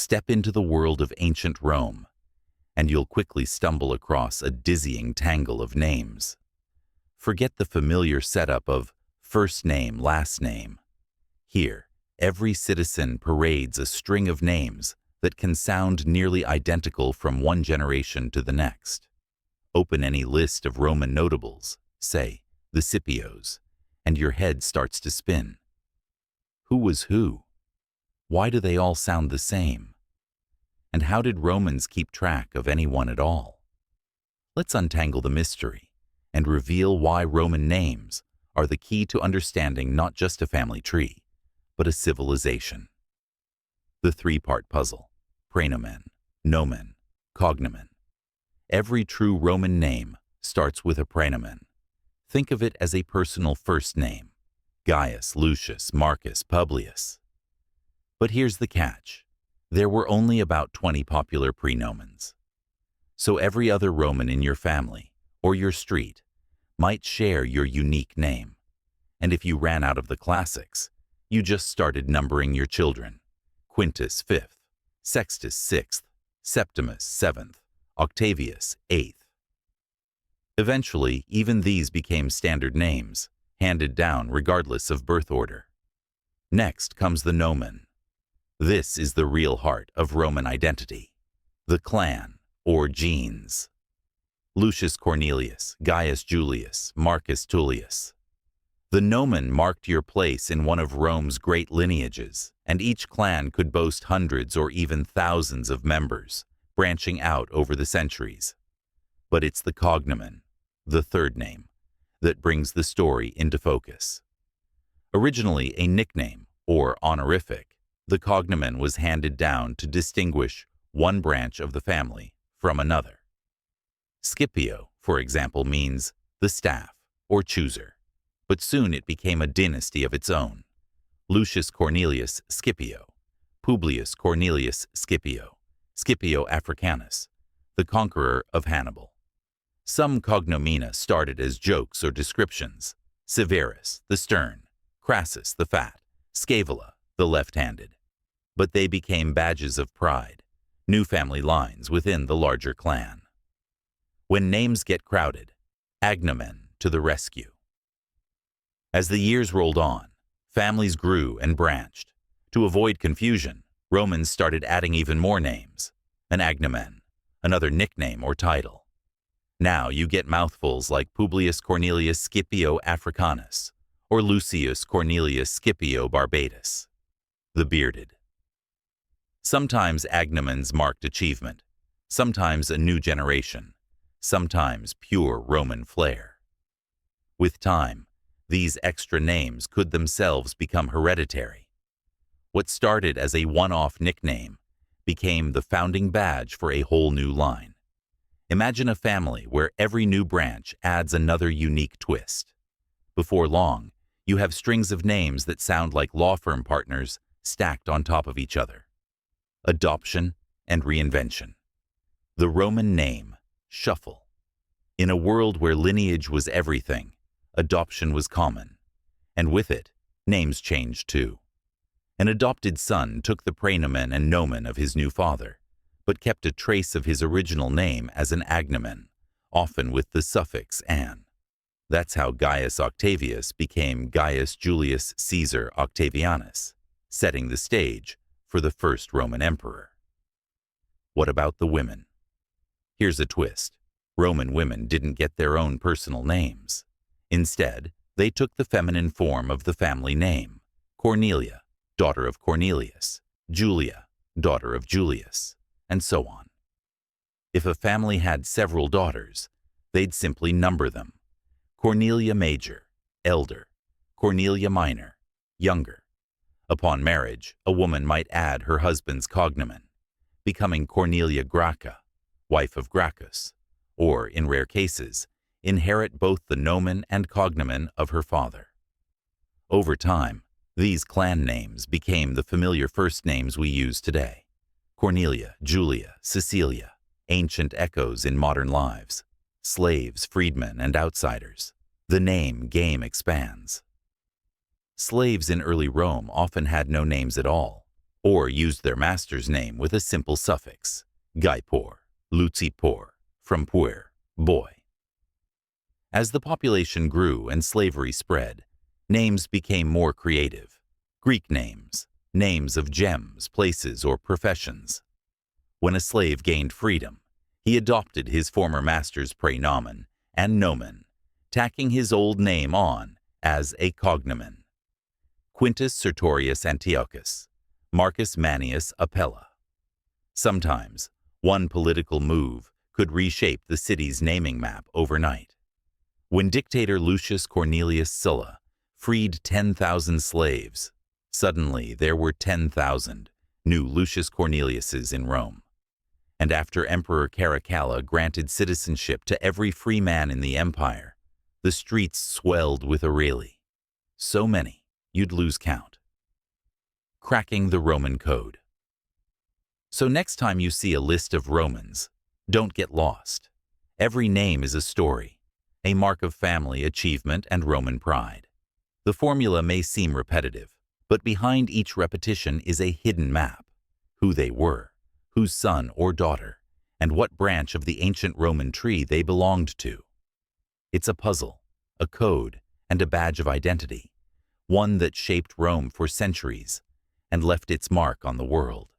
Step into the world of ancient Rome, and you'll quickly stumble across a dizzying tangle of names. Forget the familiar setup of first name, last name. Here, every citizen parades a string of names that can sound nearly identical from one generation to the next. Open any list of Roman notables, say, the Scipios, and your head starts to spin. Who was who? Why do they all sound the same? And how did Romans keep track of anyone at all? Let's untangle the mystery and reveal why Roman names are the key to understanding not just a family tree, but a civilization. The three-part puzzle: praenomen, nomen, cognomen. Every true Roman name starts with a praenomen. Think of it as a personal first name: Gaius, Lucius, Marcus, Publius. But here's the catch. There were only about 20 popular praenomens. So every other Roman in your family or your street might share your unique name. And if you ran out of the classics, you just started numbering your children: Quintus 5th, Sextus 6th, Septimus 7th, Octavius 8th. Eventually, even these became standard names, handed down regardless of birth order. Next comes the nomen. This is the real heart of Roman identity: the clan, or genes. Lucius Cornelius, Gaius Julius, Marcus Tullius. The nomen marked your place in one of Rome's great lineages, and each clan could boast hundreds or even thousands of members, branching out over the centuries. But it's the cognomen, the third name, that brings the story into focus. Originally a nickname, or honorific, the cognomen was handed down to distinguish one branch of the family from another. Scipio, for example, means the staff or chooser, but soon it became a dynasty of its own. Lucius Cornelius Scipio, Publius Cornelius Scipio, Scipio Africanus, the conqueror of Hannibal. Some cognomena started as jokes or descriptions: Severus, the stern; Crassus, the fat; Scaevola, the left-handed. But they became badges of pride, new family lines within the larger clan. When names get crowded, agnomen to the rescue. As the years rolled on, families grew and branched. To avoid confusion, Romans started adding even more names: an agnomen, another nickname or title. Now you get mouthfuls like Publius Cornelius Scipio Africanus or Lucius Cornelius Scipio Barbatus, the bearded. Sometimes agnomens marked achievement, sometimes a new generation, sometimes pure Roman flair. With time, these extra names could themselves become hereditary. What started as a one-off nickname became the founding badge for a whole new line. Imagine a family where every new branch adds another unique twist. Before long, you have strings of names that sound like law firm partners stacked on top of each other. Adoption and reinvention. The Roman name, shuffle. In a world where lineage was everything, adoption was common, and with it, names changed too. An adopted son took the praenomen and nomen of his new father, but kept a trace of his original name as an agnomen, often with the suffix "an." That's how Gaius Octavius became Gaius Julius Caesar Octavianus, setting the stage for the first Roman emperor. What about the women? Here's a twist. Roman women didn't get their own personal names. Instead, they took the feminine form of the family name: Cornelia, daughter of Cornelius; Julia, daughter of Julius, and so on. If a family had several daughters, they'd simply number them: Cornelia Major, elder; Cornelia Minor, younger. Upon marriage, a woman might add her husband's cognomen, becoming Cornelia Graca, wife of Gracchus, or, in rare cases, inherit both the nomen and cognomen of her father. Over time, these clan names became the familiar first names we use today: Cornelia, Julia, Cecilia, ancient echoes in modern lives. Slaves, freedmen, and outsiders. The name game expands. Slaves in early Rome often had no names at all, or used their master's name with a simple suffix, gaipor, lucipor, from puer, boy. As the population grew and slavery spread, names became more creative. Greek names, names of gems, places, or professions. When a slave gained freedom, he adopted his former master's praenomen and nomen, tacking his old name on as a cognomen. Quintus Sertorius Antiochus, Marcus Manius Apella. Sometimes, one political move could reshape the city's naming map overnight. When dictator Lucius Cornelius Sulla freed 10,000 slaves, suddenly there were 10,000 new Lucius Corneliuses in Rome. And after Emperor Caracalla granted citizenship to every free man in the empire, the streets swelled with Aureli. So many, you'd lose count. Cracking the Roman code. So next time you see a list of Romans, don't get lost. Every name is a story, a mark of family, achievement, and Roman pride. The formula may seem repetitive, but behind each repetition is a hidden map: who they were, whose son or daughter, and what branch of the ancient Roman tree they belonged to. It's a puzzle, a code, and a badge of identity, one that shaped Rome for centuries and left its mark on the world.